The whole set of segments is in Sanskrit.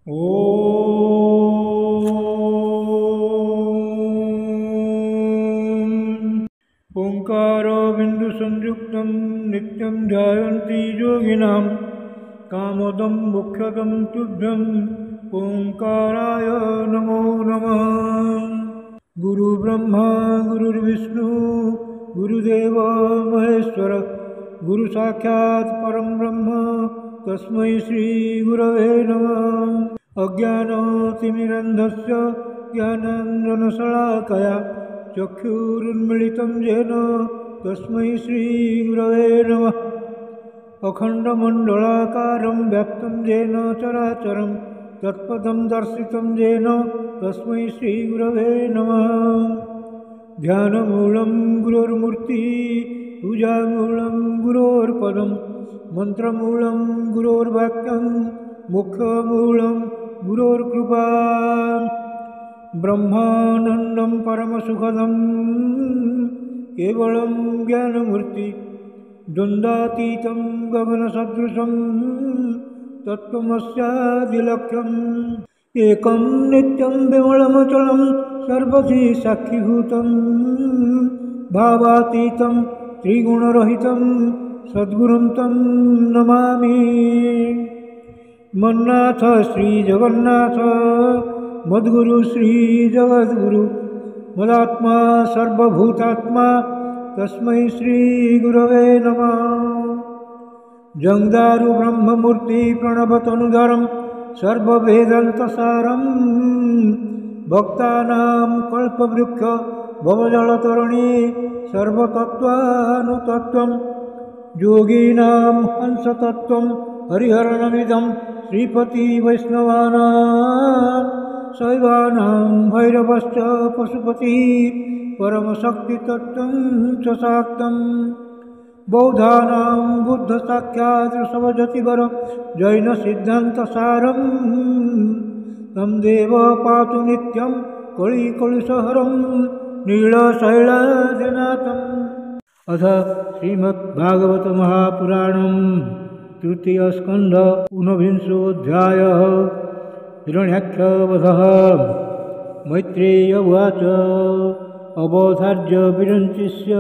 ओंकारो बिंदु संयुक्तं नित्यं ध्यायन्ति योगिनां कामदं मोक्षदं तुभ्यं ओंकाराय नमो नमः। गुरु ब्रह्मा गुरुर्विष्णु गुरुदेव महेश्वर गुरु साक्षात् परं ब्रह्म तस्मै श्री गुरवे नमः। अज्ञानतिमिरन्धस्य ज्ञानाञ्जनशलाकया चक्षुरुन्मीलितं येन तस्मै श्री गुरवे नमः। अखण्डमण्डलाकारं व्याप्तं येन चराचरं तत्पदं दर्शितं येन तस्मै श्री गुरवे नमः। ध्यानमूलं गुरोर्मूर्तिः पूजामूलं गुरोर्पदं मन्त्रमूलं गुरोर्वाक्यं मोक्षमूलं गुरोर्कृपा। ब्रह्मानन्दं परमसुखदं केवलं ज्ञानमूर्ति द्वन्द्वातीतं गगनसदृशं तत्त्वमस्यादिलक्ष्यम्। एकं नित्यं विमलमचलं सर्वधी साक्षीभूतं भावातीतं त्रिगुणरहितं सद्गुरुं तं नमामि। मन्नाथ श्रीजगन्नाथ मद्गुरु श्रीजगद्गुरु मदात्मा सर्वभूतात्मा तस्मै श्रीगुरवे नमः। जङ्दारु ब्रह्ममूर्ति प्रणवतनुधरं सर्ववेदान्तसारं भक्तानां कल्पवृक्ष भवजलतरणी सर्वतत्त्वानुतत्त्वं योगीनां हंसतत्त्वं हरिहरणमिदं श्रीपति वैष्णवानां शैवानां भैरवश्च पशुपतिः परमशक्तितत्त्वं च शाक्तं बौद्धानां बुद्धसाक्षात् ऋषभजतिवरं जैनसिद्धान्तसारं तं देव पातु नित्यं कलिकलुषहरं नीलशैलादिनाथम्। अथ श्रीमद्भागवत महापुराणं तृतीयस्कन्ध ऊनविंशोऽध्यायः। हिरण्याक्षवधः। मैत्रेय उवाच अवधार्य विरञ्चिस्य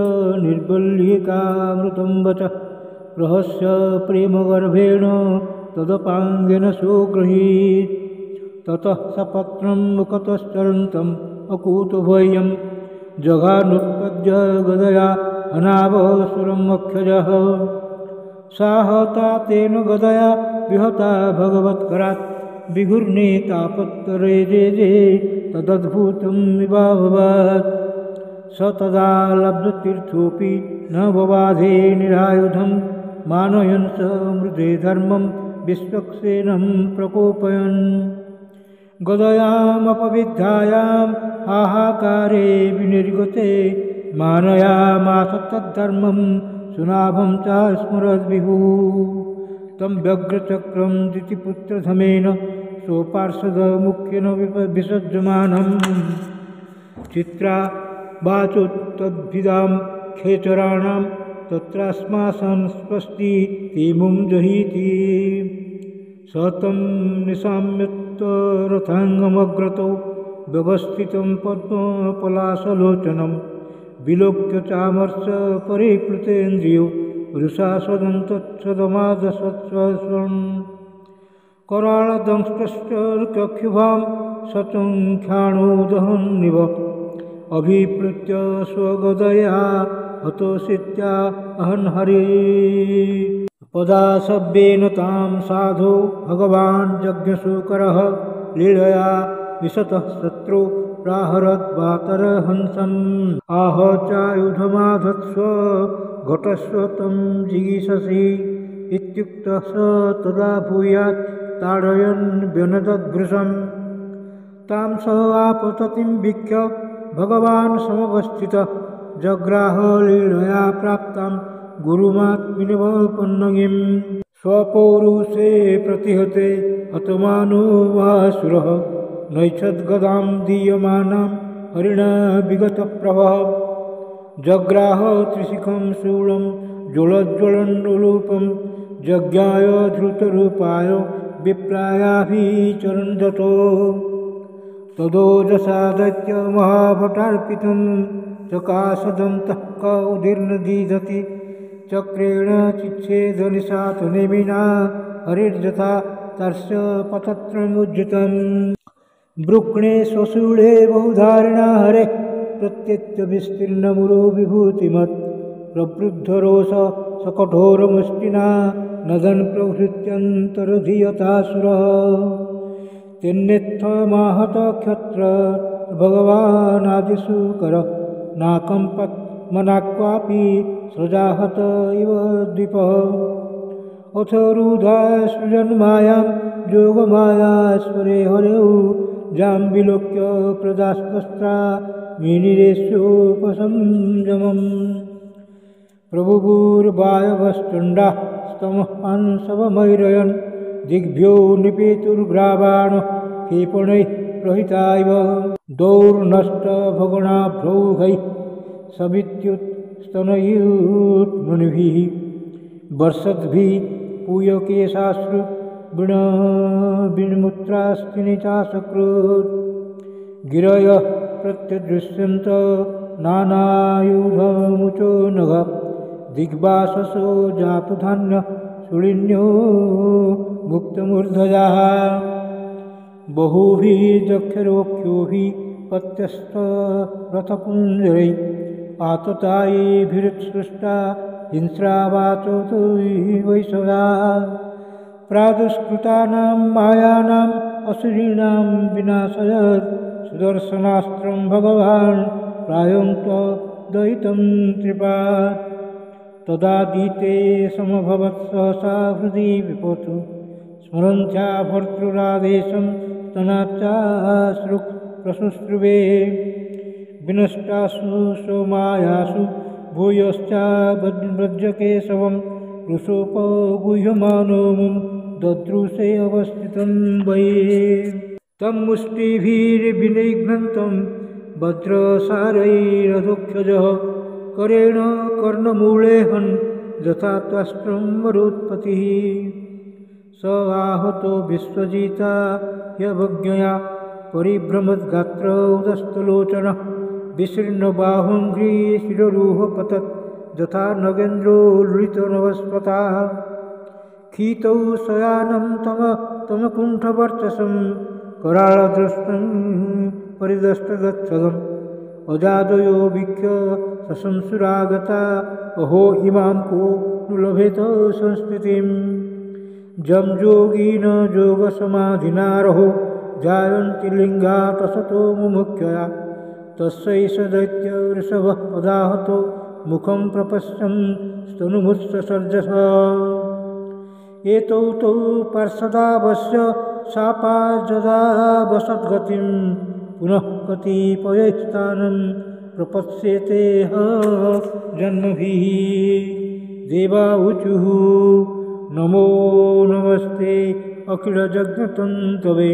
निर्वल्यिकामृतं वचः रहस्य प्रेमगर्भेण तदपाङ्गेन सुगृहीत्। ततः सपत्नं मुखतश्चरन्तम् अकूतभयं जघानुत्पद्य गदया अनावसुरम् अक्षजः। साहता तेन गदया विहता भगवत्करात् विघूर्णे तापत्तरे जे तदद्भुतं विभाववत्। स तदा लब्धतीर्थोऽपि न ववाधे निरायुधं मानयन् स मृदे धर्मं विश्वक्सेनं प्रकोपयन्। गदयामपविद्धायां हाहाकारे विनिर्गते मानयामास तद्धर्मं सुनाभं च स्मरद्विभुः। तं व्यग्रचक्रं दितिपुत्रधमेन स्वपार्षदमुख्येन विसज्जमानं चित्रा वाचोत्तद्भिदां खेचराणां तत्रास्मासन् स्वस्ति हेमुं जहीति। स तं निशाम्यत्तरथाङ्गमग्रतो व्यवस्थितं पद्मपलाशलोचनं विलोक्य चामर्श परिप्लुतेन्द्रियो वृषासदन्तच्छदमादसत्स्वं। कराळदंष्टश्च चक्षुभां सचङ्ख्याणोदहन्निव अभिप्लुत्य स्वगदया हतोषित्या अहन्हरे। पदासव्येन तां साधो भगवान् यज्ञशूकरः लीलया विशतः शत्रु प्राहरद्वातरहंसम्। आह चायुधमाधत्स्व घटस्व तं जिगीषसि इत्युक्तः स तदा भूयात् ताडयन् व्यनदद्भृशम्। तां स आपततिं वीक्ष्य भगवान् समवस्थितः जग्राह लीलया प्राप्तां गुरुमात्मनिवपन्नगिं। स्वपौरुषे प्रतिहते हतमानो वासुरः नैच्छद्गदां दीयमानां हरिणा विगतप्रभः। जग्राह त्रिशिखं शूलं ज्वलज्ज्वलन्नूरूपं जज्ञाय धृतरूपाय विप्रायाभिचरन्दतो तदोजसा दैत्य महाभटार्पितं चकाशदन्तः क उदीर्णदीधति चक्रेण चिच्छेदनिशातनेमिना हरिर्जथा तस्य पतत्रमुज्जितम् वृक्णे स्वशूले बहुधारिणा हरे प्रत्यत्यविस्तीर्णमुरो विभूतिमत् प्रवृद्धरोष सकठोरमुष्टिना नदन् प्रहृत्यन्तरधियतासुरः तेन्नेत्थमाहत क्षत्र भगवानादिशूकर नाकम्पत् मनाक्वापि सृजाहत इव द्विपः अथ रूढा सृजन्मायां योगमायाश्वरे हरौ जाम्बिलोक्य प्रदास्तस्त्रा मीनिरेष्योपसंयमम् प्रभुभूर्वायवश्चण्डाः स्तमःपांसवमैरयन् दिग्भ्यो निपेतुर्ग्रावाण क्षेपणैः प्रहिता इव दौर्नष्टभगणाभ्रौघैः सवित्युत्स्तनयुत्मनिभिः वर्षद्भिः पूयकेशाश्रु विण्मुत्रास्तिनिचासकृत् गिरयः प्रत्यदृश्यन्त नानायुधमुचो नघ दिग्बाससो जातुधान्य सुलिन्यो मुक्तमूर्धजाः बहुभिः दक्षरोख्योभिः पत्यस्तरथपुञ्जरैः आततायैभिरुत्सृष्टा हिंस्रावाचो तु वैश्वदा प्रादुष्कृतानां मायानाम् असुरीणां विनाशयत् सुदर्शनास्त्रं भगवान् प्रायोऽन्तदयितं त्रिपात् तदादिते समभवत् सहसा हृदि विपतु स्मरन्त्या भर्तृरादेशं स्तनाच्चाश्रुक् प्रशुश्रुवे विनष्टासु सोमायासु भूयश्चाव्रजकेशवं वृषोपगुह्यमानो मुं ददृशे अवस्थितं वै तं मुष्टिभिर्विनिघ्नन्तं वज्रसारैरधोक्षजः करेण कर्णमूलेऽहन् यथा त्वष्ट्रं मरुत्पतिः स आहतो विश्वजिता ह्यवज्ञया परिभ्रमद्गात्र उदस्तलोचनः विशीर्णबाहुङ्घ्री शिरोरुहपतत् यथा नगेन्द्रो लुलितनवस्पताः खीतौ शयानं तमकुण्ठवर्चसं कराळदृष्टं परिदष्टगच्छदम् अजादयो वीक्ष्य सशंसुरागता अहो इमां को नु लभेत संस्थितिं जं योगिन योगसमाधिनारहो जायन्ति लिङ्गात् असतो मुमुख्यया तस्यैष दैत्यवृषभः पदाहतो मुखं प्रपश्यन् स्तनुमुत्ससर्जस एतौ तौ पार्षदावस्य शापाजदावसद्गतिं पुनः कतिपयस्थानं प्रपत्स्यते जन्मभिः देवा ऊचुः नमो नमस्ते अखिलजगत्तन्तवे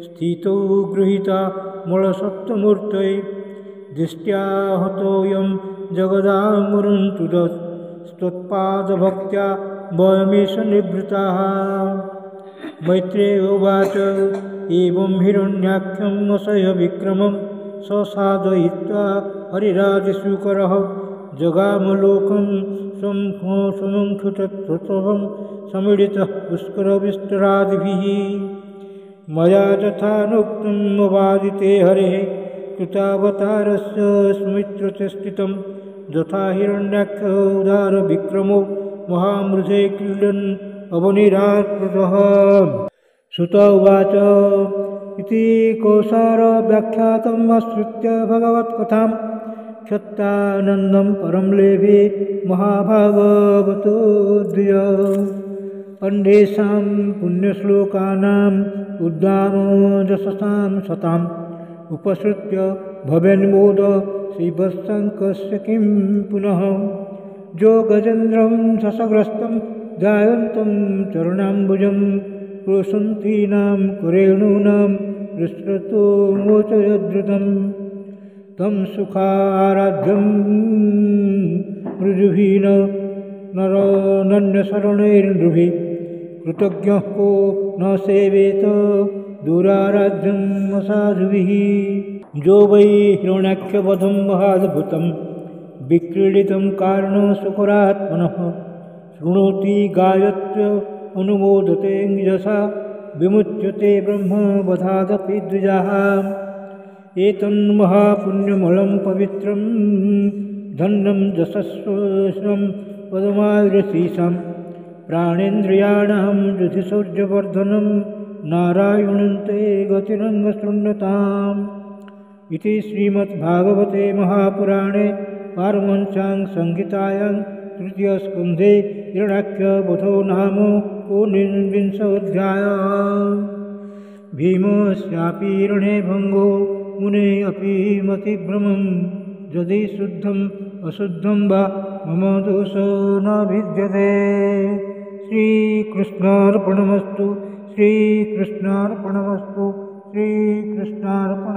स्थितौ गृहीता मलसप्तमूर्तये दृष्ट्या हतोऽयं जगदामरुन्तुदस्त्वत्पादभक्त्या वयमेष निवृत्ताः मैत्रेय उवाच एवं हिरण्याख्यम् असह्य विक्रमं ससाधयित्वा हरिराजशूकरः जगामलोकं समङ्खुतत्वं समीडितः पुष्करविस्तरादिभिः मया तथानुक्तम् अवादिते हरेः कृतावतारस्य सुमित्रचेष्टितं यथा हिरण्याख्यो उदारविक्रमो महामृधे क्रीडन् अवनिरात्कृतः सुत उवाच इति कौसारव्याख्यातम् आश्रित्य भगवत्कथां क्षत्तानन्दं परं लेभे महाभागवतो द्विज अन्येषां पुण्यश्लोकानाम् उद्दामजसां सताम् उपसृत्य भवेन्मोद श्रीवत्सङ्कस्य किं पुनः जो गजेन्द्रं शशग्रस्तं ध्यायन्तं चरणाम्बुजं प्रोशन्तीनां करेणूनां विस्तृतो मोचयद्रुतं तं सुखाराध्यं मृजुभिः नरनन्यशरणैर्नृभिः कृतज्ञः को न सेवेत दुराराध्यम् असाधुभिः। जो वै हिरण्याक्षवधं महाद्भुतं विक्रीडितं कारणसुकरात्मनः शृणोति गायत्य अनुमोदते यशा विमुच्यते ब्रह्मवधादपि द्विजाः। एतन्महापुण्यमलं पवित्रं धन्यं यशस्वं पदमायुरशीषं प्राणेन्द्रियाणां युधिसौर्यवर्धनं नारायणं ते गतिरङ्गशृण्वताम्। इति श्रीमद्भागवते महापुराणे पारमहंस्यां संहितायां तृतीयस्कन्धे हिरण्याक्षवधो नाम ऊनविंशोऽध्यायः। भीमस्यापि रणे भङ्गो मुने अपि मतिभ्रमं यदि शुद्धम् अशुद्धं वा मम दोषो न भिद्यते। श्रीकृष्णार्पणमस्तु श्रीकृष्णार्पणमस्तु श्रीकृष्णार्पणमस्तु।